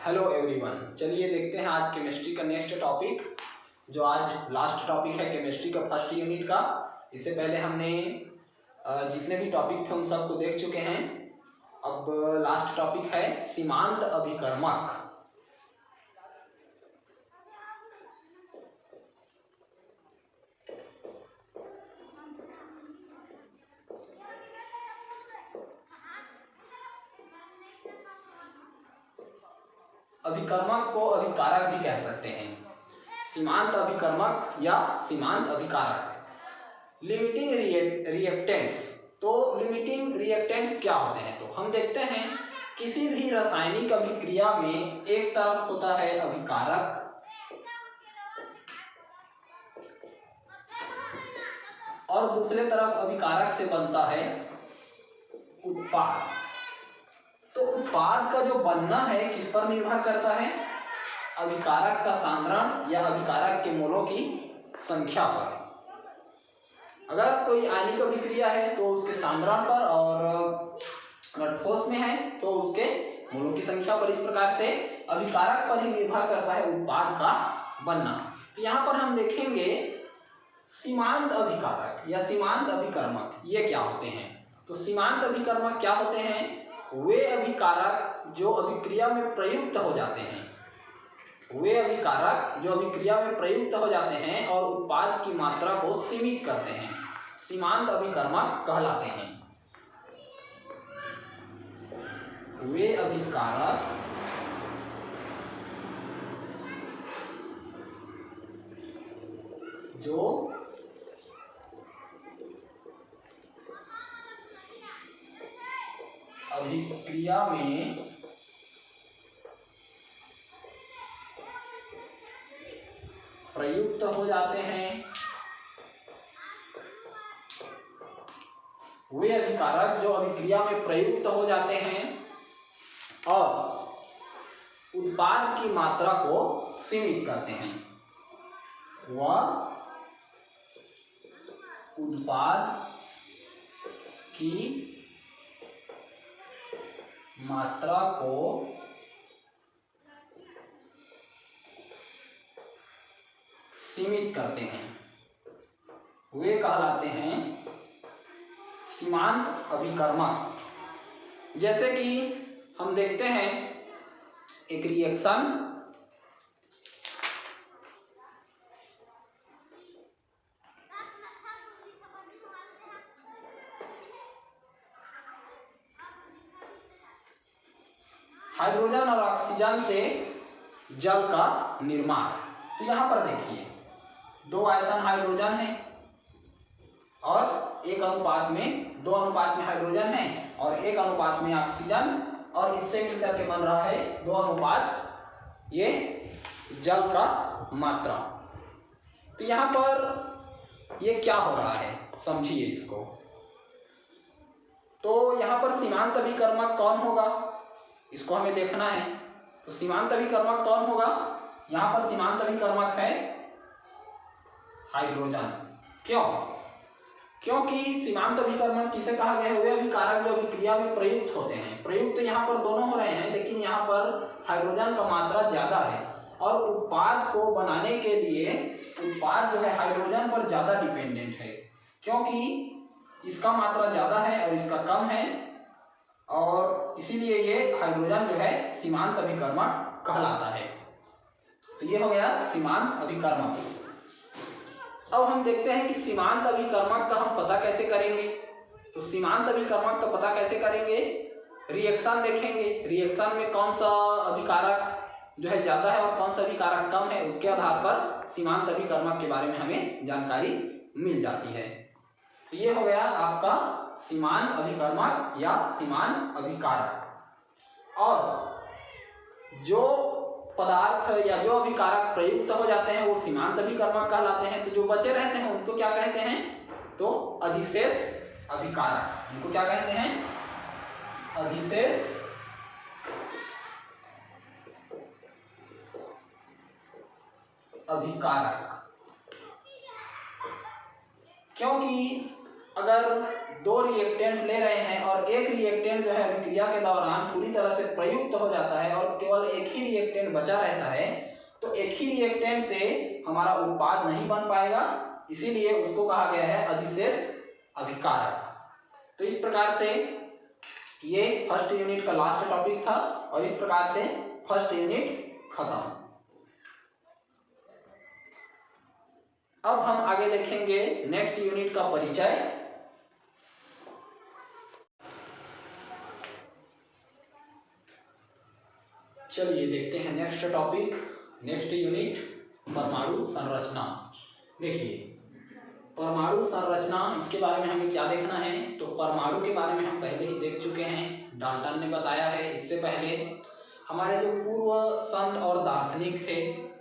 Hello everyone, चलिए देखते हैं आज केमिस्ट्री का नेक्स्ट टॉपिक, जो आज लास्ट टॉपिक है केमिस्ट्री का फर्स्ट यूनिट का। इससे पहले हमने जितने भी टॉपिक थे उन सबको देख चुके हैं। अब लास्ट टॉपिक है सीमांत अभिकर्मक। अभिकर्मक को अभिकारक भी कह सकते हैं, सीमांत अभिकर्मक या सीमांत अभिकारक। लिमिटिंग रिएक्टेंट्स, तो लिमिटिंग रिएक्टेंट्स क्या होते हैं? तो हम देखते हैं किसी भी रासायनिक अभिक्रिया में एक तरफ होता है अभिकारक और दूसरे तरफ अभिकारक से बनता है उत्पाद। तो उत्पाद का जो बनना है किस पर निर्भर करता है? अभिकारक का सांद्रण या अभिकारक के मोलों की संख्या पर। अगर कोई आयनिक अभिक्रिया है तो उसके सांद्रण पर, और अगर ठोस में है तो उसके मोलों की संख्या पर। इस प्रकार से अभिकारक पर ही निर्भर करता है उत्पाद का बनना। तो यहाँ पर हम देखेंगे सीमांत अभिकारक या सीमांत अभिकर्मक ये क्या होते हैं। तो सीमांत अभिकर्मक क्या होते हैं? वे अभिकारक जो अभिक्रिया में प्रयुक्त हो जाते हैं, वे अभिकारक जो अभिक्रिया में प्रयुक्त हो जाते हैं और उत्पाद की मात्रा को सीमित करते हैं, सीमांत अभिकर्मक कहलाते हैं। वे अभिकारक जो अभिक्रिया में प्रयुक्त हो जाते हैं, वे अभिकारक जो अभिक्रिया में प्रयुक्त हो जाते हैं और उत्पाद की मात्रा को सीमित करते हैं। वह उत्पाद की मात्रा को सीमित करते हैं, वे कहलाते हैं सीमांत अभिकर्मक। जैसे कि हम देखते हैं एक रिएक्शन हाइड्रोजन और ऑक्सीजन से जल का निर्माण। तो यहाँ पर देखिए दो आयतन हाइड्रोजन है और एक अनुपात में, दो अनुपात में हाइड्रोजन है और एक अनुपात में ऑक्सीजन, और इससे मिलकर के बन रहा है दो अनुपात ये जल का मात्रा। तो यहाँ पर ये क्या हो रहा है समझिए इसको। तो यहाँ पर सीमांत अभिकर्मक कौन होगा इसको हमें देखना है। तो सीमांत अभिकर्मक कौन होगा? यहाँ पर सीमांत अभिकर्मक है हाइड्रोजन। क्यों? क्योंकि सीमांत अभिकर्मक किसे कहा गया है? वे अभिकारक जो अभिक्रिया में प्रयुक्त होते हैं। प्रयुक्त यहाँ पर दोनों हो रहे हैं, लेकिन यहाँ पर हाइड्रोजन का मात्रा ज्यादा है और उत्पाद को बनाने के लिए उत्पाद जो है हाइड्रोजन पर ज्यादा डिपेंडेंट है, क्योंकि इसका मात्रा ज्यादा है और इसका कम है, और इसीलिए ये हाइड्रोजन जो है सीमांत अभिकर्मक कहलाता है। तो ये हो गया सीमांत अभिकर्मक। अब हम देखते हैं कि सीमांत अभिकर्मक का हम पता कैसे करेंगे। तो सीमांत अभिकर्मक का पता कैसे करेंगे? रिएक्शन देखेंगे, रिएक्शन में कौन सा अभिकारक जो है ज्यादा है और कौन सा अभिकारक कम है, उसके आधार पर सीमांत अभिकर्मक के बारे में हमें जानकारी मिल जाती है। तो ये हो गया आपका सीमांत अभिकर्मक या सीमांत अभिकारक। और जो पदार्थ या जो अभिकारक प्रयुक्त हो जाते हैं वो सीमांत अभिकर्मक कहलाते हैं। तो जो बचे रहते हैं उनको क्या कहते हैं? तो अधिशेष अभिकारक। उनको क्या कहते हैं? अधिशेष अभिकारक। क्योंकि अगर दो रिएक्टेंट ले रहे हैं और एक रिएक्टेंट जो है अभिक्रिया के दौरान पूरी तरह से प्रयुक्त हो जाता है और केवल एक ही रिएक्टेंट बचा रहता है, तो एक ही रिएक्टेंट से हमारा उत्पाद नहीं बन पाएगा, इसीलिए उसको कहा गया है अधिशेष अभिकारक। तो इस प्रकार से ये फर्स्ट यूनिट का लास्ट टॉपिक था और इस प्रकार से फर्स्ट यूनिट खत्म। अब हम आगे देखेंगे नेक्स्ट यूनिट का परिचय। चलिए देखते हैं नेक्स्ट टॉपिक, नेक्स्ट यूनिट परमाणु संरचना। देखिए परमाणु संरचना, इसके बारे में हमें क्या देखना है, तो परमाणु के बारे में हम पहले ही देख चुके हैं, डाल्टन ने बताया है। इससे पहले हमारे जो पूर्व संत और दार्शनिक थे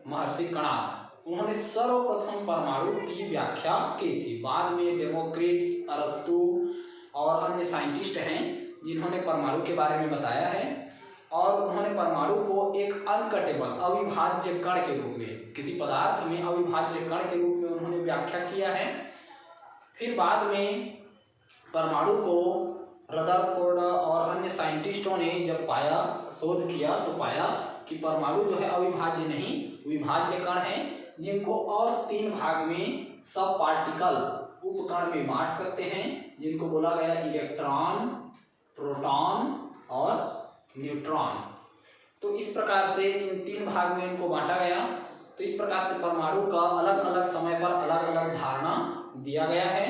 महर्षि कणाद, उन्होंने सर्वप्रथम परमाणु की व्याख्या की थी। बाद में डेमोक्रिटस, अरस्तु और अन्य साइंटिस्ट हैं जिन्होंने परमाणु के बारे में बताया है और उन्होंने परमाणु को एक अनकटेबल अविभाज्य कण के रूप में, किसी पदार्थ में अविभाज्य कण के रूप में उन्होंने व्याख्या किया है। फिर बाद में परमाणु को रदरफोर्ड और अन्य साइंटिस्टों ने जब पाया, शोध किया, तो पाया कि परमाणु जो है अविभाज्य नहीं विभाज्य कण है, जिनको और 3 भाग में सब पार्टिकल उपकण में बांट सकते हैं, जिनको बोला गया इलेक्ट्रॉन, प्रोटॉन और न्यूट्रॉन। तो इस प्रकार से इन 3 भाग में इनको बांटा गया। तो इस प्रकार से परमाणु का अलग अलग समय पर अलग अलग धारणा दिया गया है।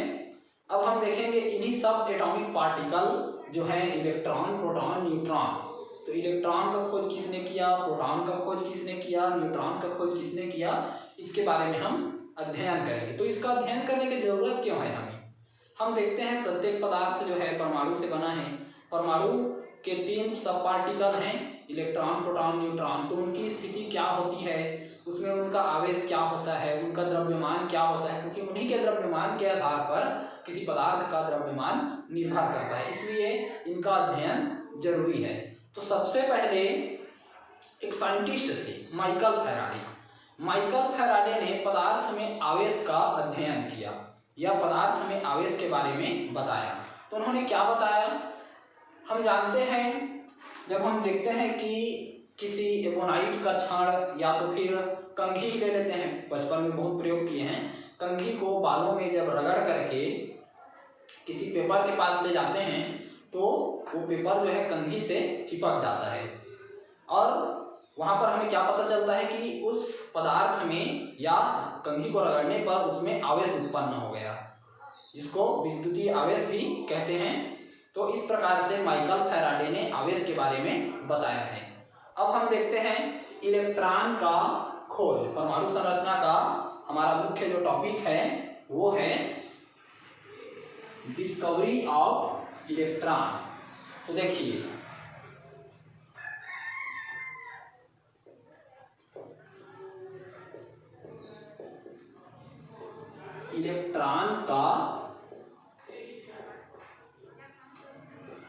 अब हम देखेंगे इन्हीं सब एटॉमिक पार्टिकल जो है इलेक्ट्रॉन, प्रोटॉन, न्यूट्रॉन। तो इलेक्ट्रॉन का खोज किसने किया, प्रोटॉन का खोज किसने किया, न्यूट्रॉन का खोज किसने किया, इसके बारे में हम अध्ययन करेंगे। तो इसका अध्ययन करने की जरूरत क्यों है हमें? हम देखते हैं प्रत्येक पदार्थ जो है परमाणु से बना है। परमाणु के 3 सब पार्टिकल हैं, इलेक्ट्रॉन, प्रोटॉन, न्यूट्रॉन। तो उनकी स्थिति क्या होती है, उसमें उनका आवेश क्या होता है, उनका द्रव्यमान क्या होता है, क्योंकि उन्हीं के द्रव्यमान के आधार पर किसी पदार्थ का द्रव्यमान निर्भर करता है, इसलिए इनका अध्ययन जरूरी है। तो सबसे पहले एक साइंटिस्ट थे माइकल फैराडे। माइकल फैराडे ने पदार्थ में आवेश का अध्ययन किया या पदार्थ में आवेश के बारे में बताया। तो उन्होंने क्या बताया, हम जानते हैं जब हम देखते हैं कि किसी एबोनाइट का क्षण या तो फिर कंघी ले लेते हैं, बचपन में बहुत प्रयोग किए हैं, कंघी को बालों में जब रगड़ करके किसी पेपर के पास ले जाते हैं तो वो पेपर जो है कंघी से चिपक जाता है और वहाँ पर हमें क्या पता चलता है कि उस पदार्थ में या कंघी को रगड़ने पर उसमें आवेश उत्पन्न हो गया, जिसको विद्युतीय आवेश भी कहते हैं। तो इस प्रकार से माइकल फैराडे ने आवेश के बारे में बताया है। अब हम देखते हैं इलेक्ट्रॉन का खोज। परमाणु संरचना का हमारा मुख्य जो टॉपिक है वो है डिस्कवरी ऑफ इलेक्ट्रॉन। तो देखिए इलेक्ट्रॉन का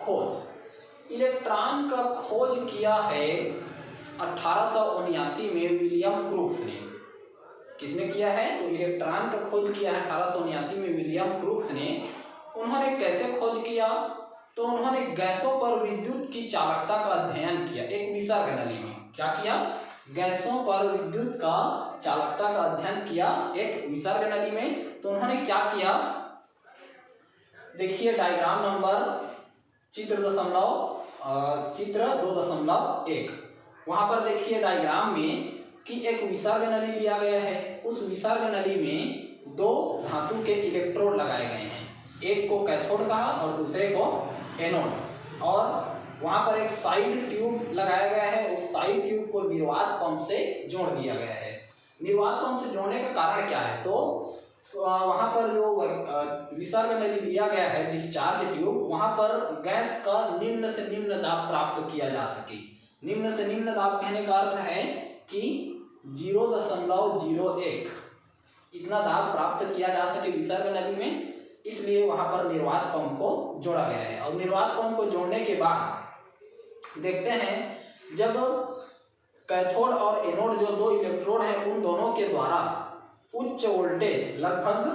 खोज। इलेक्ट्रॉन का खोज किया है 1879 में विलियम क्रूक्स ने। किसने किया है? तो इलेक्ट्रॉन का खोज किया है 1879 में विलियम क्रूक्स ने। उन्होंने कैसे खोज किया? तो उन्होंने गैसों पर विद्युत की चालकता का अध्ययन किया एक विसर्ग नली में। क्या किया? गैसों पर विद्युत का चालकता का अध्ययन किया एक विसर्ग नली में। तो उन्होंने क्या किया, देखिए डायग्राम नंबर चित्र 2.1। वहां पर देखिए डायग्राम में कि एक विसर्ग नली लिया गया है। उस विसर्ग नली में 2 धातु के इलेक्ट्रोड लगाए गए हैं, एक को कैथोड कहा और दूसरे को एनोड। और वहां पर एक साइड ट्यूब लगाया गया है, उस साइड ट्यूब को निर्वात पंप से जोड़ दिया गया है। निर्वात पंप से जोड़ने का कारण क्या है? तो वहां पर जो विसर्ग नली लिया गया है, डिस्चार्ज ट्यूब, वहां पर गैस का निम्न से निम्न दाब प्राप्त किया जा सके। निम्न से निम्न दाब कहने का अर्थ है कि 0.01 इतना दाब प्राप्त किया जा सके विसर्ग नदी में, इसलिए वहां पर निर्वात पंप को जोड़ा गया है। और निर्वात पंप को जोड़ने के बाद देखते हैं जब कैथोड और एनोड जो 2 इलेक्ट्रोड हैं उन दोनों के द्वारा उच्च वोल्टेज, लगभग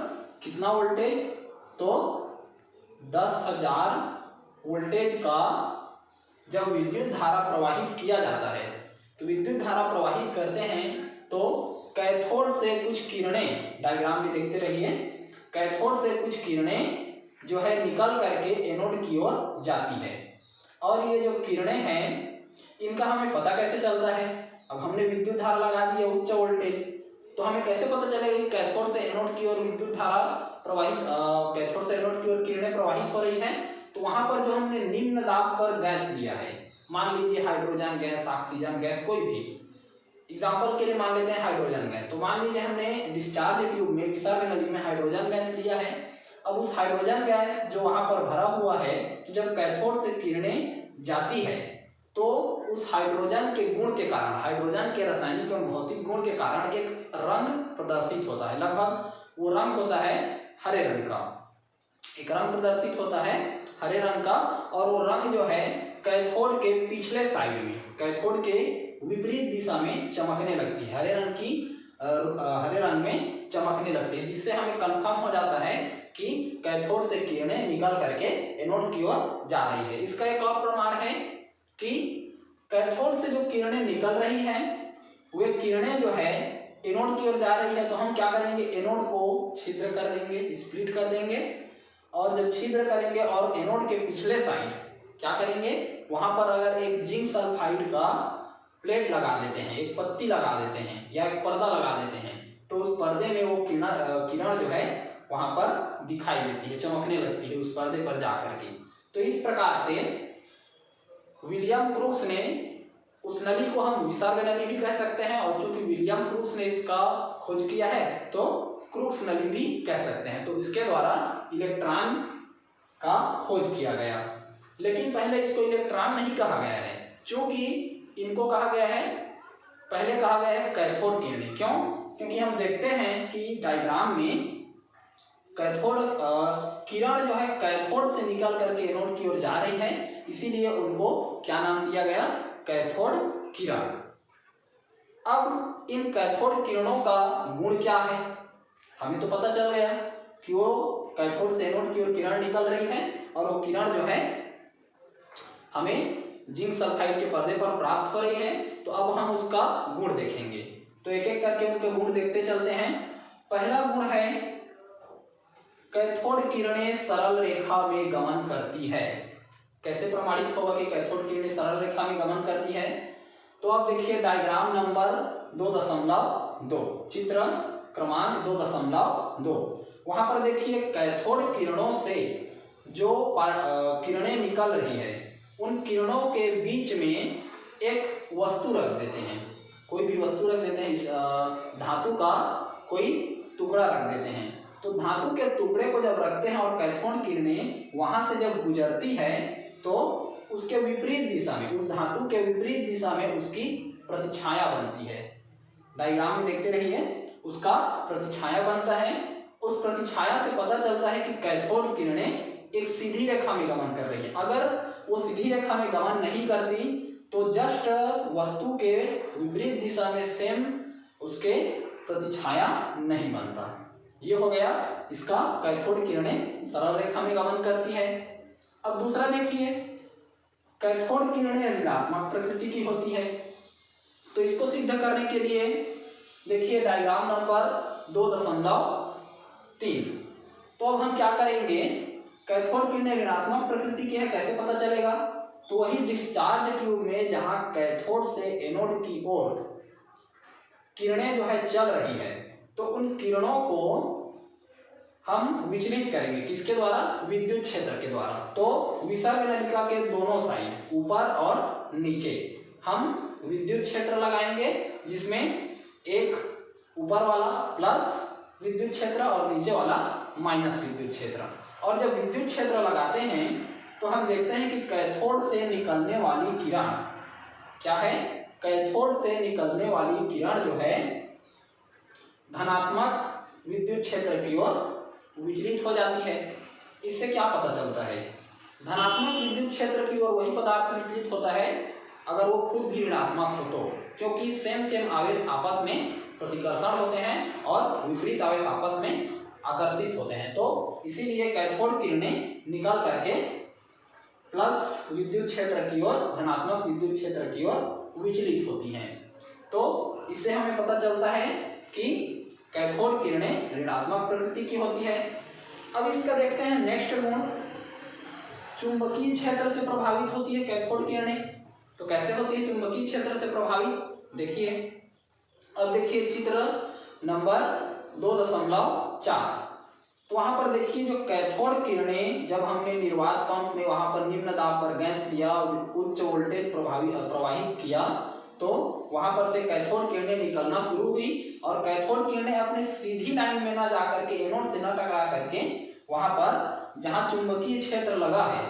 कितना वोल्टेज? तो 10,000 वोल्टेज का जब विद्युत धारा प्रवाहित किया जाता है, तो विद्युत धारा प्रवाहित करते हैं तो कैथोड से कुछ किरणें, डायग्राम में देखते रहिए, कैथोड से कुछ किरणें जो है निकल करके एनोड की ओर जाती है। और ये जो किरणें हैं इनका हमें पता कैसे चलता है? अब हमने विद्युत धारा लगा दी है उच्च वोल्टेज, तो हमें कैसे पता चलेगा कि कैथोड से एनोड की ओर विद्युत धारा प्रवाहित, कैथोड से एनोड की ओर किरणें प्रवाहित हो रही हैं? तो वहां पर जो हमने निम्न दाब पर गैस लिया है, मान लीजिए हाइड्रोजन गैस, ऑक्सीजन गैस, कोई भी एग्जाम्पल के लिए मान लेते हैं हाइड्रोजन गैस। तो मान लीजिए हमने डिस्चार्ज ट्यूब में, विसर्ग नली में हाइड्रोजन गैस लिया है। अब उस हाइड्रोजन गैस जो वहां पर भरा हुआ है, तो जब कैथोड से किरणें जाती है तो उस हाइड्रोजन के गुण के कारण, हाइड्रोजन के रासायनिक और भौतिक गुण के कारण एक रंग प्रदर्शित होता है। लगभग वो रंग होता है हरे रंग का, एक रंग प्रदर्शित होता है हरे रंग का। और वो रंग जो है कैथोड के पिछले साइड में, कैथोड के विपरीत दिशा में चमकने लगती है, हरे रंग में चमकने लगती है, जिससे हमें कंफर्म हो जाता है कि कैथोड से किरणें निकल करके एनोड की ओर जा रही है। इसका एक और प्रमाण है कि कैथोड से जो किरणें निकल रही हैं, वे किरणें जो है एनोड की ओर जा रही है, तो हम क्या करेंगे, एनोड को छिद्र कर देंगे, स्प्लिट कर देंगे। और जब छिद्र करेंगे और एनोड के पिछले साइड क्या करेंगे, वहां पर अगर एक जिंक सल्फाइड का प्लेट लगा देते हैं, एक पत्ती लगा देते हैं या एक पर्दा लगा देते हैं, तो उस पर्दे में वो किरण जो है वहां पर दिखाई देती है, चमकने लगती है उस पर्दे पर जाकर के। तो इस प्रकार से विलियम क्रूक्स ने उस नली को हम विसर्ग नली भी कह सकते हैं, और चूंकि विलियम क्रूक्स ने इसका खोज किया है तो क्रूक्स नली भी कह सकते हैं। तो इसके द्वारा इलेक्ट्रॉन का खोज किया गया, लेकिन पहले इसको इलेक्ट्रॉन नहीं कहा गया है, क्योंकि इनको कहा गया है, पहले कहा गया है कैथोड किरणें। क्यों? क्योंकि हम देखते हैं कि डायग्राम में कैथोड किरण जो है कैथोड से निकल करके एनोड की ओर जा रही है, इसीलिए उनको क्या नाम दिया गया, कैथोड किरण। अब इन कैथोड किरणों का गुण क्या है, हमें तो पता चल गया कि वो कैथोड से एनोड की ओर किरण निकल रही है, और वो किरण जो है हमें जिंक सल्फाइड के पर्दे पर प्राप्त हो रही है। तो अब हम उसका गुण देखेंगे, तो एक एक करके उनके गुण देखते चलते हैं। पहला गुण है कैथोड किरणें सरल रेखा में गमन करती है। कैसे प्रमाणित होगा कि कैथोड किरणें सरल रेखा में गमन करती है? तो अब देखिए डायग्राम नंबर 2.2, चित्र क्रमांक 2.2, वहां पर देखिए कैथोड किरणों से जो किरणें निकल रही है, उन किरणों के बीच में एक वस्तु रख देते हैं, कोई भी वस्तु रख देते हैं, धातु का कोई टुकड़ा रख देते हैं। तो धातु के टुकड़े को जब रखते हैं और कैथोड किरणें वहां से जब गुजरती है, तो उसके विपरीत दिशा में, उस धातु के विपरीत दिशा में उसकी प्रतिछाया बनती है। डायग्राम में देखते रहिए, उसका प्रतिछाया बनता है। उस प्रतिछाया से पता चलता है कि कैथोड किरणें एक सीधी रेखा में गमन कर रही है। अगर वो सीधी रेखा में गमन नहीं करती तो जस्ट वस्तु के विपरीत दिशा में सेम उसके प्रतिछाया नहीं बनता। ये हो गया इसका, कैथोड किरणें सरल रेखा में गमन करती है। अब दूसरा देखिए, कैथोड किरणें ऋणात्मक प्रकृति की होती है। तो इसको सिद्ध करने के लिए देखिए डायग्राम नंबर 2.3। तो अब हम क्या करेंगे, कैथोड किरणें ऋणात्मक प्रकृति की है, कैसे पता चलेगा? तो वही डिस्चार्ज ट्यूब में जहां कैथोड से एनोड की ओर किरणें जो है चल रही है, तो उन किरणों को हम विचलित करेंगे, किसके द्वारा? विद्युत क्षेत्र के द्वारा। तो विसर्ग नलिका के दोनों साइड, ऊपर और नीचे, हम विद्युत क्षेत्र लगाएंगे, जिसमें एक ऊपर वाला प्लस विद्युत क्षेत्र और नीचे वाला माइनस विद्युत क्षेत्र। और जब विद्युत क्षेत्र लगाते हैं तो हम देखते हैं कि कैथोड से निकलने वाली किरण क्या है, कैथोड से निकलने वाली किरण जो है धनात्मक विद्युत क्षेत्र की ओर विचलित हो जाती है। इससे क्या पता चलता है? धनात्मक विद्युत क्षेत्र की ओर वही पदार्थ विचलित होता है अगर वो खुद भी ऋणात्मक हो, तो क्योंकि सेम आवेश आपस में प्रतिकर्षण होते हैं और विपरीत आवेश आपस में आकर्षित होते हैं। तो इसीलिए कैथोड किरणें निकल करके प्लस विद्युत क्षेत्र की ओर, धनात्मक विद्युत क्षेत्र की ओर विचलित होती हैं। तो इससे हमें पता चलता है कि कैथोड किरणें ऋणात्मक प्रकृति की होती है। अब इसका देखते हैं नेक्स्ट गुण, चुंबकीय क्षेत्र से प्रभावित होती है कैथोड किरणें। तो कैसे होती है चुंबकीय क्षेत्र से प्रभावित, देखिए। अब देखिए चित्र नंबर 2.4। तो वहां पर देखिए जो कैथोड किरणें, जब हमने निर्वात पंप में वहां पर निम्न दाब पर गैस लिया और उच्च वोल्टेज प्रवाहित किया, तो वहां पर से कैथोड किरणें निकलना शुरू हुई और कैथोड किरणें अपने सीधी लाइन में ना जाकर के, एनोड से ना टकरा करके, वहां पर जहां चुंबकीय क्षेत्र लगा है,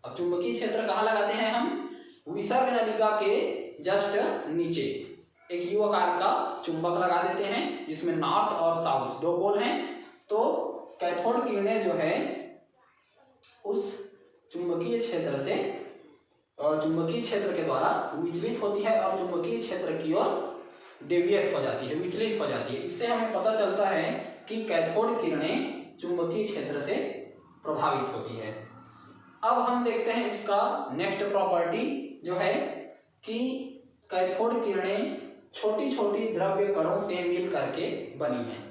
अब चुंबकीय क्षेत्र कहाँ लगाते हैं हम, विसर्ग नलिका के जस्ट नीचे एक यू आकार का चुंबक लगा देते हैं जिसमें नॉर्थ और साउथ 2 पोल हैं। तो कैथोड किरणें जो है उस चुंबकीय क्षेत्र से, चुंबकीय क्षेत्र के द्वारा विचलित होती है और चुंबकीय क्षेत्र की ओर डेविएट हो जाती है, विचलित हो जाती है। इससे हमें पता चलता है कि कैथोड किरणें चुंबकीय क्षेत्र से प्रभावित होती है। अब हम देखते हैं इसका नेक्स्ट प्रॉपर्टी जो है कि कैथोड किरणें छोटी छोटी द्रव्य कणों से मिल करके बनी हैं।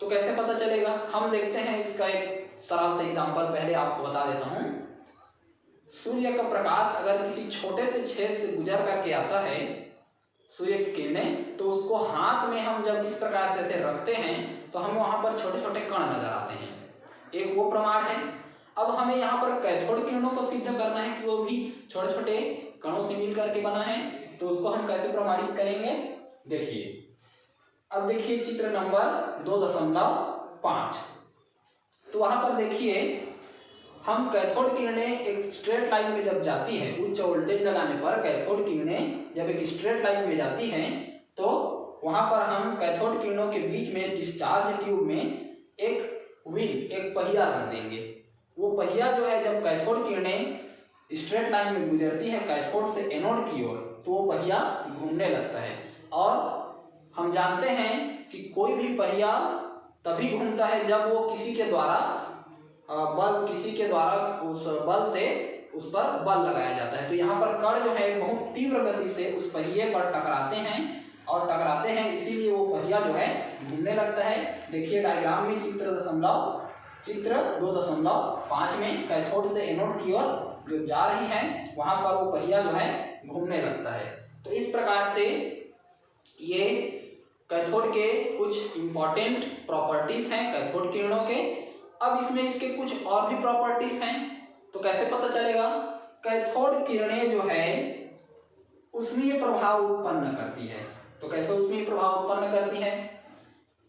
तो कैसे पता चलेगा, हम देखते हैं इसका एक सरल सा एग्जांपल पहले आपको बता देता हूं। सूर्य का प्रकाश अगर किसी छोटे से छेद से गुजर करके आता है, सूर्य की किरणें, तो उसको हाथ में हम जब इस प्रकार से ऐसे रखते हैं तो हमें वहां पर छोटे छोटे कण नजर आते हैं। एक वो प्रमाण है। अब हमें यहाँ पर कैथोड किरणों को सिद्ध करना है कि वो भी छोटे छोटे कणों से मिल करके बना है। तो उसको हम कैसे प्रमाणित करेंगे, देखिए। अब देखिए चित्र नंबर 2.5। तो वहां पर देखिए हम कैथोड किरणें एक स्ट्रेट लाइन में जब जाती है, उच्च वोल्टेज लगाने पर कैथोड किरणें जब एक स्ट्रेट लाइन में जाती हैं, तो वहां पर हम कैथोड किरणों के बीच में डिस्चार्ज ट्यूब में एक व्हील, एक पहिया रख देंगे। वो पहिया जो है, जब कैथोड किरणें स्ट्रेट लाइन में गुजरती है कैथोड से एनोड की ओर, तो वो पहिया घूमने लगता है। और हम जानते हैं कि कोई भी पहिया तभी घूमता है जब वो किसी के द्वारा उस बल से उस पर बल लगाया जाता है। तो यहाँ पर कण जो है बहुत तीव्र गति से उस पहिए पर टकराते हैं, इसीलिए वो पहिया जो है घूमने लगता है। देखिए डायग्राम में चित्र 2.5 में कैथोड से एनोड की ओर जो जा रही है, वहां पर वो पहिया जो है घूमने लगता है। तो इस प्रकार से ये कैथोड के कुछ इंपॉर्टेंट प्रॉपर्टीज हैं कैथोड किरणों के। अब इसमें इसके कुछ और भी प्रॉपर्टीज हैं। तो कैसे पता चलेगा, कैथोड किरणें जो है उष्मीय प्रभाव उत्पन्न करती है। तो कैसे उष्मीय प्रभाव उत्पन्न करती है,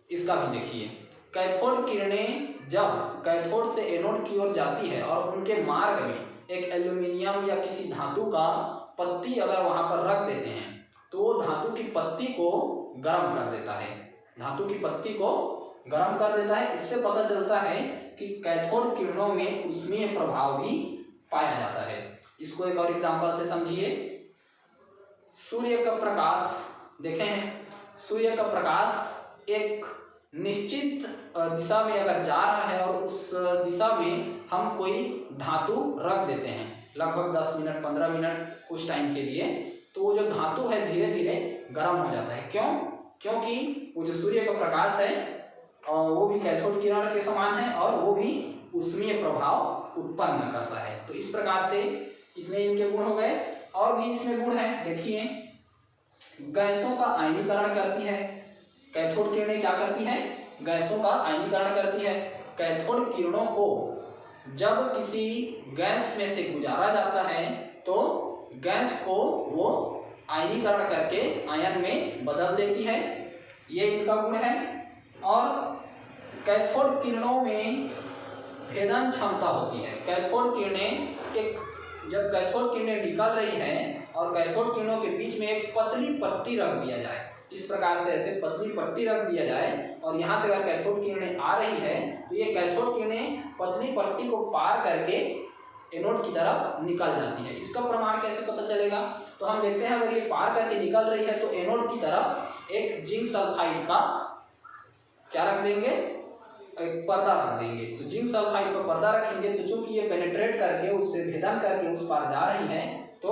इसका भी देखिए। कैथोड किरणें जब कैथोड से एनोड की ओर जाती है और उनके मार्ग में एक एल्यूमिनियम या किसी धातु का पत्ती अगर वहां पर रख देते हैं, तो वो धातु की पत्ती को गर्म कर देता है। इससे पता चलता है कि कैथोड किरणों में उष्मीय प्रभाव भी पाया जाता है। इसको एक और एग्जांपल से समझिए। सूर्य का प्रकाश देखे हैं, सूर्य का प्रकाश एक निश्चित दिशा में अगर जा रहा है और उस दिशा में हम कोई धातु रख देते हैं लगभग 10 मिनट 15 मिनट कुछ टाइम के लिए, तो वो जो धातु है धीरे धीरे गर्म हो जाता है। क्योंकि वो जो सूर्य का प्रकाश है वो भी कैथोड किरण के समान है और वो भी उष्मीय प्रभाव उत्पन्न करता है। तो इस प्रकार से इतने इनके गुण हो गए। और भी इसमें गुण है, देखिए। गैसों का आयनीकरण करती है कैथोड किरणें। क्या करती है, गैसों का आयनीकरण करती है। कैथोड किरणों को जब किसी गैस में से गुजारा जाता है तो गैस को वो आयनीकरण करके आयन में बदल देती है, ये इनका गुण है। और कैथोड किरणों में भेदन क्षमता होती है। कैथोड किरणें जब कैथोड किरणें निकल रही है और कैथोड किरणों के बीच में एक पतली पट्टी रख दिया जाए, इस प्रकार से ऐसे पतली पट्टी रख दिया जाए और यहाँ से अगर कैथोड किरणें आ रही है तो ये कैथोड किरणें पतली पट्टी को पार करके एनोड की तरफ निकल जाती है। इसका प्रमाण कैसे पता चलेगा, तो हम देखते हैं अगर ये पार करके निकल रही है तो एनोड की तरफ एक जिंक सल्फाइड का क्या रख देंगे, एक पर्दा रख देंगे। तो जिंक सल्फाइड पर पर्दा रखेंगे तो चूंकि ये पेनिट्रेट करके उससे भेदन करके उस पार जा रही है, तो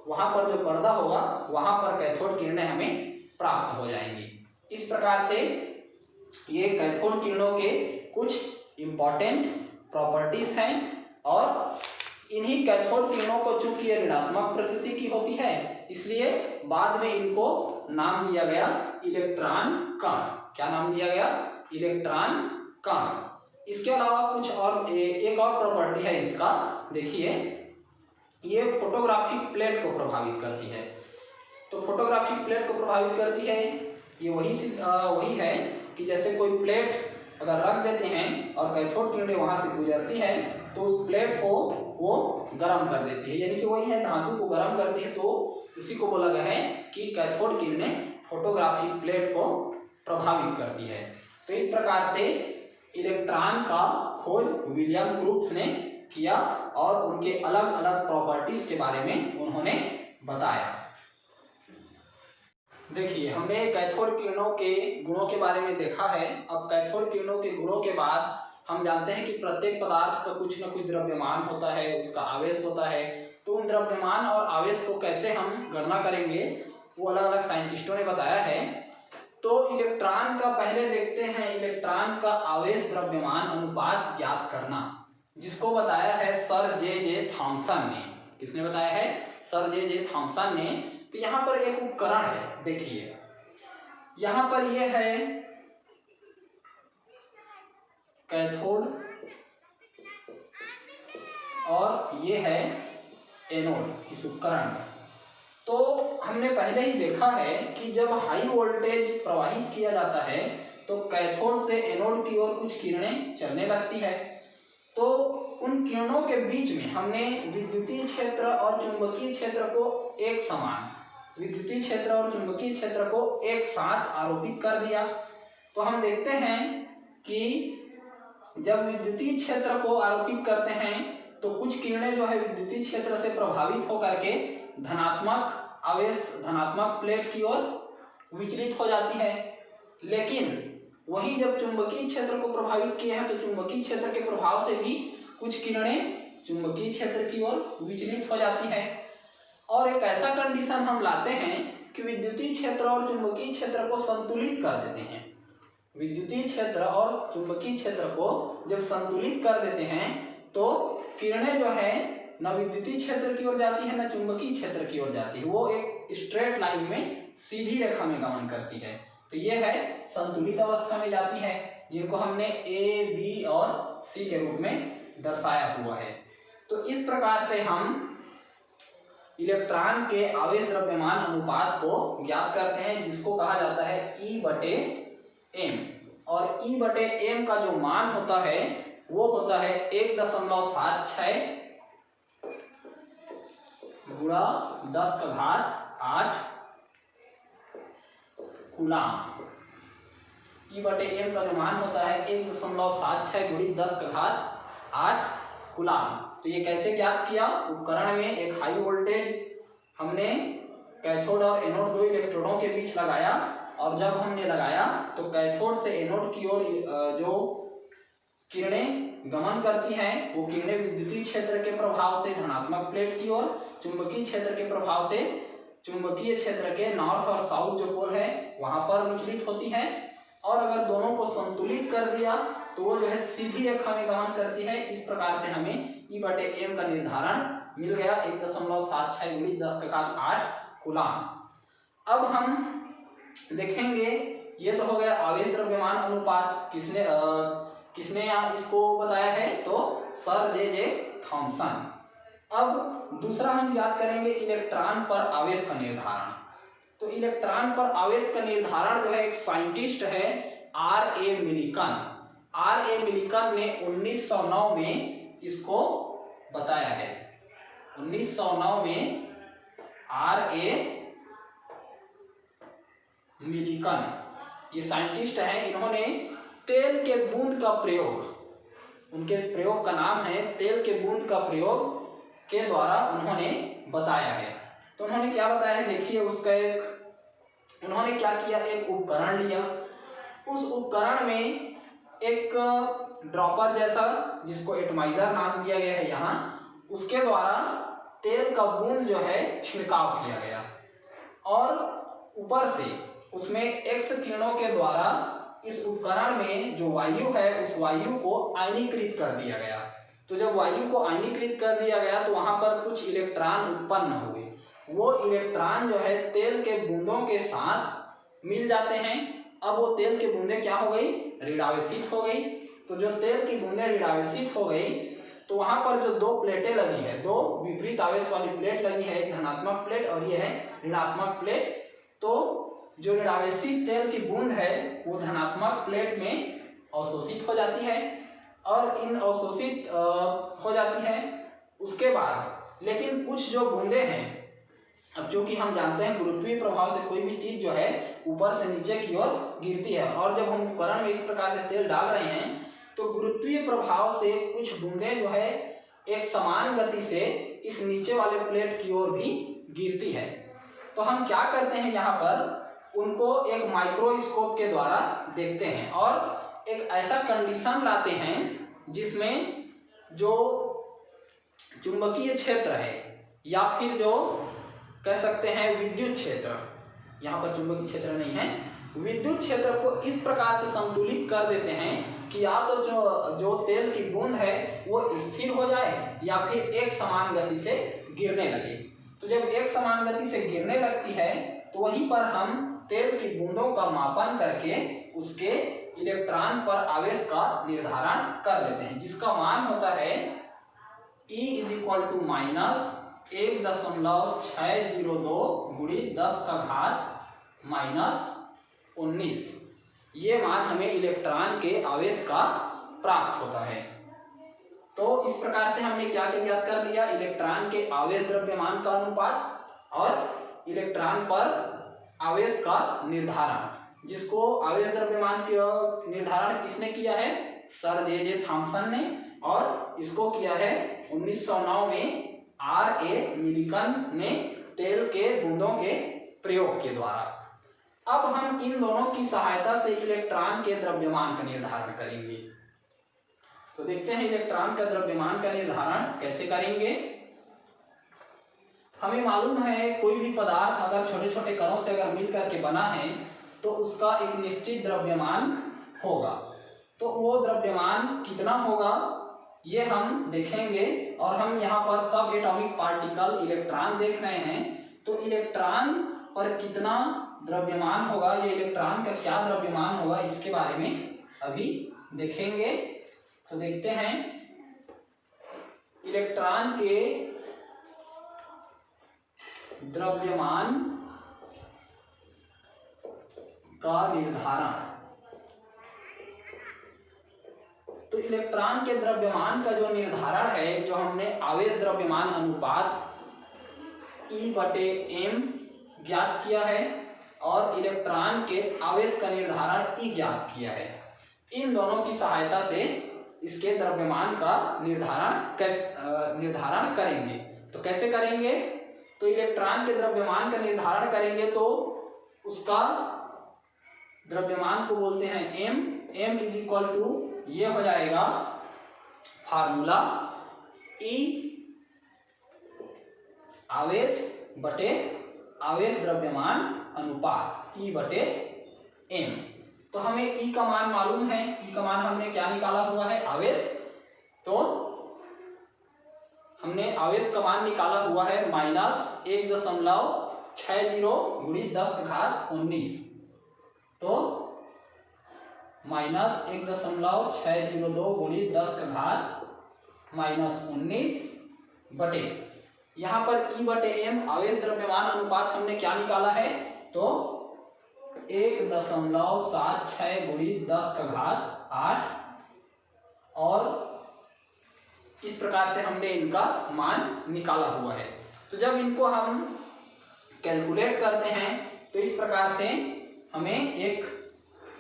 वहां पर जो पर्दा होगा वहां पर कैथोड किरणें हमें प्राप्त हो जाएंगी। इस प्रकार से ये कैथोड किरणों के कुछ इम्पॉर्टेंट प्रॉपर्टीज हैं और इन्हीं कैथोड किरणों को चूंकि ये ऋणात्मक प्रकृति की होती है इसलिए बाद में इनको नाम दिया गया इलेक्ट्रॉन कण। क्या नाम दिया गया? इलेक्ट्रॉन कण। इसके अलावा कुछ और एक और प्रॉपर्टी है इसका, देखिए ये फोटोग्राफिक प्लेट को प्रभावित करती है। तो फोटोग्राफिक प्लेट को प्रभावित करती है ये वही है कि जैसे कोई प्लेट अगर रख देते हैं और कैथोड किरणें वहां से गुजरती है तो उस प्लेट को वो गर्म कर देती है, यानी कि वही है धातु को गर्म करती है, तो उसी को बोला गया है कि कैथोड किरणें फोटोग्राफिक प्लेट को प्रभावित करती है। तो इस प्रकार से इलेक्ट्रॉन का खोज विलियम क्रूक्स ने किया और उनके अलग अलग प्रॉपर्टीज के बारे में उन्होंने बताया। देखिए हमने कैथोड किरणों के गुणों के बारे में देखा है। अब कैथोड किरणों के गुणों के बाद हम जानते हैं कि प्रत्येक पदार्थ का कुछ न कुछ द्रव्यमान होता है, उसका आवेश होता है। तो उन द्रव्यमान और आवेश को कैसे हम गणना करेंगे वो अलग अलग साइंटिस्टों ने बताया है। तो इलेक्ट्रॉन का पहले देखते हैं, इलेक्ट्रॉन का आवेश द्रव्यमान अनुपात ज्ञात करना, जिसको बताया है सर जे थॉमसन ने। किसने बताया है? सर जे थॉमसन ने। तो यहाँ पर एक उपकरण है, देखिए यहाँ पर ये है कैथोड और ये है एनोड इस उपकरण में। तो हमने पहले ही देखा है कि जब हाई वोल्टेज प्रवाहित किया जाता है तो कैथोड से एनोड की ओर कुछ किरणें चलने लगती है। तो उन किरणों के बीच में हमने विद्युतीय क्षेत्र और चुंबकीय क्षेत्र को एक समान, विद्युतीय क्षेत्र और चुंबकीय क्षेत्र को एक साथ आरोपित कर दिया। तो हम देखते हैं कि जब विद्युतीय क्षेत्र को आरोपित करते हैं तो कुछ किरणें जो है विद्युतीय क्षेत्र से प्रभावित होकर के धनात्मक आवेश, धनात्मक प्लेट की ओर विचलित हो जाती है। लेकिन वही जब चुंबकीय क्षेत्र को प्रभावित किए हैं तो चुंबकीय क्षेत्र के प्रभाव से भी कुछ किरणें चुंबकीय क्षेत्र की ओर विचलित हो जाती है। और एक ऐसा कंडीशन हम लाते हैं कि विद्युतीय क्षेत्र और चुंबकीय क्षेत्र को संतुलित कर देते हैं। विद्युतीय क्षेत्र और चुंबकीय क्षेत्र को जब संतुलित कर देते हैं तो किरणें जो है न विद्युतीय क्षेत्र की ओर जाती है न चुंबकीय क्षेत्र की ओर जाती है, वो एक स्ट्रेट लाइन में सीधी रेखा में गमन करती है। तो ये है संतुलित अवस्था में जाती है, जिनको हमने ए, बी और सी के रूप में दर्शाया हुआ है। तो इस प्रकार से हम इलेक्ट्रॉन के आवेश द्रव्यमान अनुपात को ज्ञात करते हैं, जिसको कहा जाता है E/m। और E/m का जो मान होता है वो होता है 1.76 गुणा 10⁸ कूलाम। E/m का जो मान होता है 1.76 गुणित 10⁸ कूलाम। तो ये कैसे ज्ञात किया? उपकरण में एक हाई वोल्टेज हमने कैथोड और एनोड दो इलेक्ट्रोडों के बीच लगाया और जब हमने लगाया तो कैथोड से एनोड की ओर जो किरणें गमन करती हैं वो किरणें विद्युतीय क्षेत्र के प्रभाव से धनात्मक प्लेट की ओर, चुंबकीय क्षेत्र के प्रभाव से चुंबकीय क्षेत्र के नॉर्थ और साउथ जो पोल है वहां पर विचलित होती हैं। और अगर दोनों को संतुलित कर दिया तो वो जो है सीधी रेखा में गमन करती है। इस प्रकार से हमें E/m का निर्धारण मिल गया 1.76 गुणित 10⁸ कूलाम। अब हम देखेंगे, ये तो हो गया आवेश द्रव्यमान अनुपात। किसने यहाँ इसको बताया है? तो सर जे थॉमसन। अब दूसरा हम याद करेंगे इलेक्ट्रॉन पर आवेश का निर्धारण। तो इलेक्ट्रॉन पर आवेश का निर्धारण जो है एक साइंटिस्ट है R.A. मिलिकन। R.A. मिलिकन ने 1909 में इसको बताया है। 1909 में R.A. मिलिकन ये साइंटिस्ट हैं। इन्होंने तेल के बूंद का प्रयोग, उनके प्रयोग का नाम है तेल के बूंद का प्रयोग के द्वारा उन्होंने बताया है। तो उन्होंने क्या बताया है देखिए, उन्होंने क्या किया, एक उपकरण लिया। उस उपकरण में एक ड्रॉपर जैसा, जिसको एटमाइजर नाम दिया गया है यहाँ, उसके द्वारा तेल का बूंद जो है छिड़काव किया गया और ऊपर से उसमें एक्स किरणों के द्वारा इस उपकरण में जो वायु है उस वायु को आयनीकृत कर दिया गया। तो जब वायु को आयनीकृत कर दिया गया तो वहां पर कुछ इलेक्ट्रॉन उत्पन्न हुए। वो इलेक्ट्रॉन जो है तेल के बूंदों के साथ मिल जाते हैं। अब वो तेल की बूंदें क्या हो गई, ऋणावेशित हो गई। तो जो तेल की बूंदें ऋणावेशित हो गई तो वहां पर जो दो प्लेटें लगी है, दो विपरीत आवेश वाली प्लेट लगी है, एक धनात्मक प्लेट और ये है ऋणात्मक प्लेट। तो जो ऋणावेशित तेल की बूंद है वो धनात्मक प्लेट में अवशोषित हो जाती है और इन अवशोषित हो जाती है। उसके बाद लेकिन कुछ जो बूंदें हैं, अब चूंकि हम जानते हैं गुरुत्वीय प्रभाव से कोई भी चीज जो है ऊपर से नीचे की ओर गिरती है, और जब हम उपकरण में इस प्रकार से तेल डाल रहे हैं तो गुरुत्वीय प्रभाव से कुछ बूंदें जो है एक समान गति से इस नीचे वाले प्लेट की ओर भी गिरती है। तो हम क्या करते हैं, यहाँ पर उनको एक माइक्रोस्कोप के द्वारा देखते हैं और एक ऐसा कंडीशन लाते हैं जिसमें जो चुंबकीय क्षेत्र है या फिर जो कह सकते हैं विद्युत क्षेत्र, यहाँ पर चुंबकीय क्षेत्र नहीं है, विद्युत क्षेत्र को इस प्रकार से संतुलित कर देते हैं कि या तो जो तेल की बूंद है वो स्थिर हो जाए या फिर एक समान गति से गिरने लगे। तो जब एक समान गति से गिरने लगती है तो वहीं पर हम तेल की बूंदों का मापन करके उसके इलेक्ट्रॉन पर आवेश का निर्धारण कर लेते हैं, जिसका मान होता है E = -1.602 × 10⁻⁻⁹ ये मान हमें इलेक्ट्रॉन के आवेश का प्राप्त होता है। तो इस प्रकार से हमने क्या क्या ज्ञात कर लिया, इलेक्ट्रॉन के आवेश द्रव्यमान का अनुपात और इलेक्ट्रॉन पर आवेश का निर्धारण, जिसको आवेश द्रव्यमान का निर्धारण किसने किया है, सर जे थॉमसन ने, और इसको किया है 1909 में R.A. मिलिकन ने तेल के बूंदों के प्रयोग के द्वारा। अब हम इन दोनों की सहायता से इलेक्ट्रॉन के द्रव्यमान का निर्धारण करेंगे। तो देखते हैं इलेक्ट्रॉन का द्रव्यमान का निर्धारण कैसे करेंगे। हमें मालूम है कोई भी पदार्थ अगर छोटे छोटे कणों से अगर मिल करके बना है तो उसका एक निश्चित द्रव्यमान होगा। तो वो द्रव्यमान कितना होगा ये हम देखेंगे, और हम यहाँ पर सब एटॉमिक पार्टिकल इलेक्ट्रॉन देख रहे हैं। तो इलेक्ट्रॉन पर कितना द्रव्यमान होगा, ये इलेक्ट्रॉन का क्या द्रव्यमान होगा, इसके बारे में अभी देखेंगे। तो देखते हैं इलेक्ट्रॉन के द्रव्यमान का निर्धारण। तो इलेक्ट्रॉन के द्रव्यमान का जो निर्धारण है, जो हमने आवेश द्रव्यमान अनुपात E/m ज्ञात किया है और इलेक्ट्रॉन के आवेश का निर्धारण E ज्ञात किया है, इन दोनों की सहायता से इसके द्रव्यमान का निर्धारण करेंगे। तो कैसे करेंगे, तो इलेक्ट्रॉन के द्रव्यमान का निर्धारण करेंगे तो उसका द्रव्यमान को बोलते हैं m। m ये हो जाएगा फार्मूला E आवेश बटे आवेश द्रव्यमान अनुपात E/m। तो हमें E का मान मालूम है, E का मान हमने क्या निकाला हुआ है, आवेश। तो हमने आवेश का मान निकाला हुआ है -1.60 × 10⁻19। तो -1.602 × 10⁻19 बटे यहाँ पर E/m आवेश द्रव्यमान अनुपात हमने क्या निकाला है, तो 1.76 × 10⁸ और इस प्रकार से हमने इनका मान निकाला हुआ है। तो जब इनको हम कैलकुलेट करते हैं तो इस प्रकार से हमें एक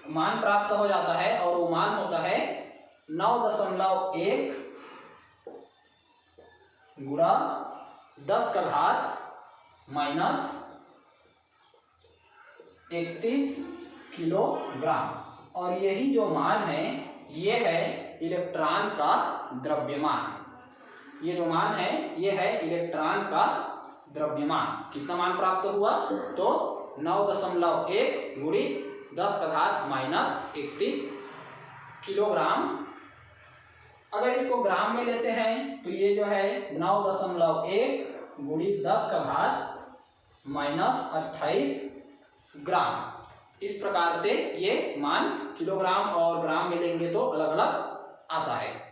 मान प्राप्त हो जाता है, और वो मान होता है 9.1 × 10⁻31 किलोग्राम। और यही जो मान है ये है इलेक्ट्रॉन का द्रव्यमान। ये जो मान है ये है इलेक्ट्रॉन का द्रव्यमान। कितना मान प्राप्त हुआ? तो 9.1 गुणित 10⁻−31 किलोग्राम। अगर इसको ग्राम में लेते हैं तो ये जो है 9.1 गुणित 10⁻−28 ग्राम। इस प्रकार से ये मान किलोग्राम और ग्राम में लेंगे तो अलग अलग आता है।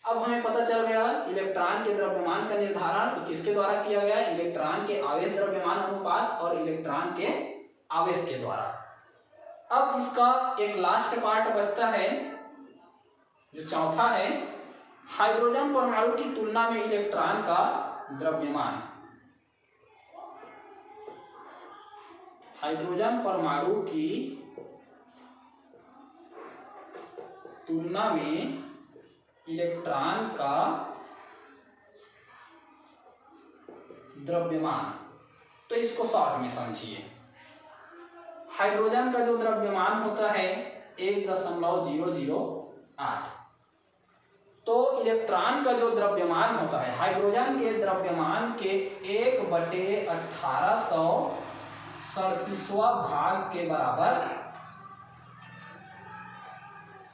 अब हमें पता चल गया इलेक्ट्रॉन के द्रव्यमान का निर्धारण तो किसके द्वारा किया गया? इलेक्ट्रॉन के आवेश द्रव्यमान अनुपात और इलेक्ट्रॉन के आवेश के द्वारा। अब इसका एक लास्ट पार्ट बचता है जो चौथा है, हाइड्रोजन परमाणु की तुलना में इलेक्ट्रॉन का द्रव्यमान। हाइड्रोजन परमाणु की तुलना में इलेक्ट्रॉन का द्रव्यमान। तो इसको शॉर्ट में समझिए। हाइड्रोजन का जो द्रव्यमान होता है 1.008। तो इलेक्ट्रॉन का जो द्रव्यमान होता है हाइड्रोजन के द्रव्यमान के 1/1837वां भाग के बराबर,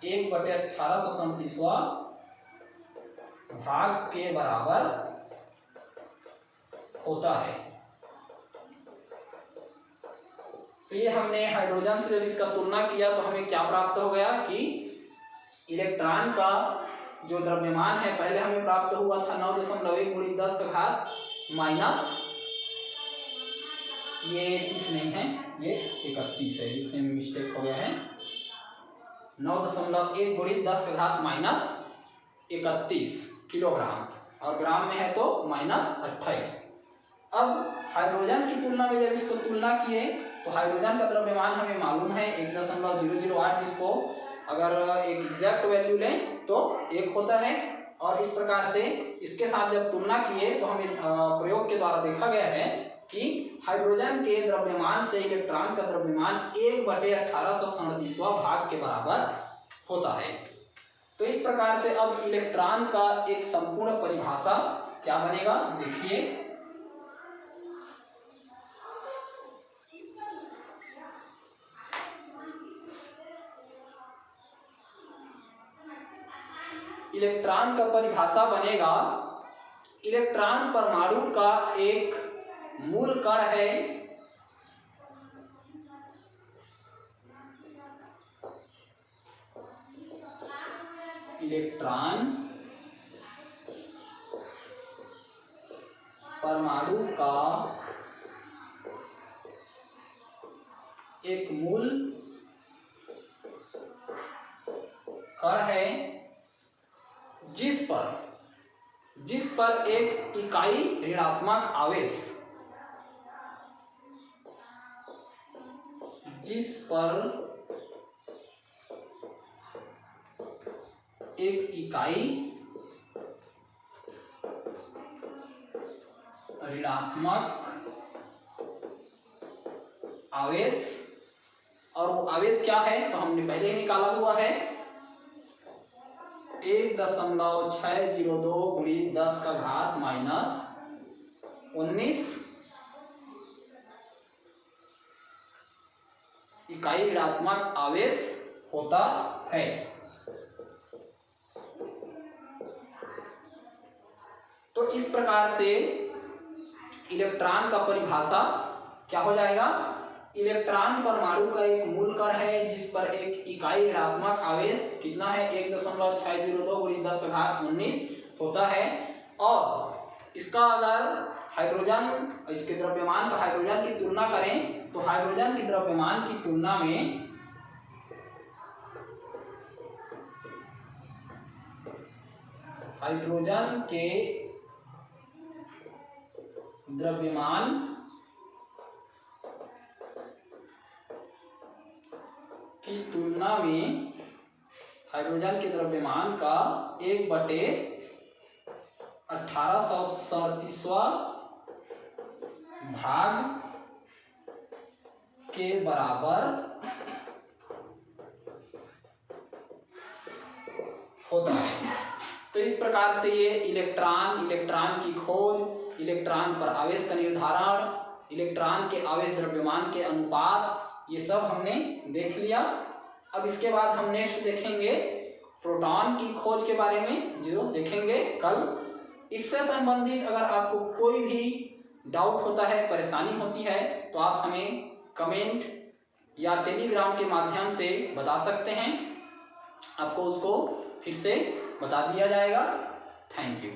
1/1837वां भाग के बराबर होता है। तो ये हमने हाइड्रोजन से जब इसका तुलना किया तो हमें क्या प्राप्त हो गया कि इलेक्ट्रॉन का जो द्रव्यमान है पहले हमें प्राप्त हुआ था 9.1 गुणित 10⁻, ये 30 नहीं है, ये 31 है, लिखने में मिस्टेक हो गया है। 9.1 गुणित 10⁻31 किलोग्राम और ग्राम में है तो -28। अब हाइड्रोजन की तुलना में जब इसको तुलना किए तो हाइड्रोजन का द्रव्यमान हमें मालूम है 1.008, जिसको अगर एक एग्जैक्ट वैल्यू लें तो 1 होता है। और इस प्रकार से इसके साथ जब तुलना किए तो हमें प्रयोग के द्वारा देखा गया है कि हाइड्रोजन के द्रव्यमान से इलेक्ट्रॉन का द्रव्यमान 1/1837वां भाग के बराबर होता है। तो इस प्रकार से अब इलेक्ट्रॉन का एक संपूर्ण परिभाषा क्या बनेगा देखिए। इलेक्ट्रॉन का परिभाषा बनेगा, इलेक्ट्रॉन परमाणु का एक मूल कण है इलेक्ट्रॉन परमाणु का एक मूल कण है जिस पर एक इकाई ऋणात्मक आवेश, जिस पर एक इकाई ऋणात्मक आवेश, और वो आवेश क्या है तो हमने पहले ही निकाला हुआ है 1.602 गुणित 10⁻⁻19 इकाई ऋणात्मक आवेश होता है। तो इस प्रकार से इलेक्ट्रॉन का परिभाषा क्या हो जाएगा, इलेक्ट्रॉन परमाणु का एक मूल कण है जिस पर एक इकाई ऋणात्मक आवेश कितना है 1.602 गुणित 10⁻19 होता है। और इसका अगर हाइड्रोजन, इसके द्रव्यमान का हाइड्रोजन की तुलना करें तो हाइड्रोजन के द्रव्यमान की तुलना में हाइड्रोजन के द्रव्यमान की तुलना में हाइड्रोजन के द्रव्यमान का 1/1837वां भाग के बराबर होता है। तो इस प्रकार से ये इलेक्ट्रॉन की खोज, इलेक्ट्रॉन पर आवेश का निर्धारण, इलेक्ट्रॉन के आवेश द्रव्यमान के अनुपात, ये सब हमने देख लिया। अब इसके बाद हम नेक्स्ट देखेंगे प्रोटॉन की खोज के बारे में, जो देखेंगे कल। इससे संबंधित अगर आपको कोई भी डाउट होता है, परेशानी होती है, तो आप हमें कमेंट या टेलीग्राम के माध्यम से बता सकते हैं, आपको उसको फिर से बता दिया जाएगा। Thank you.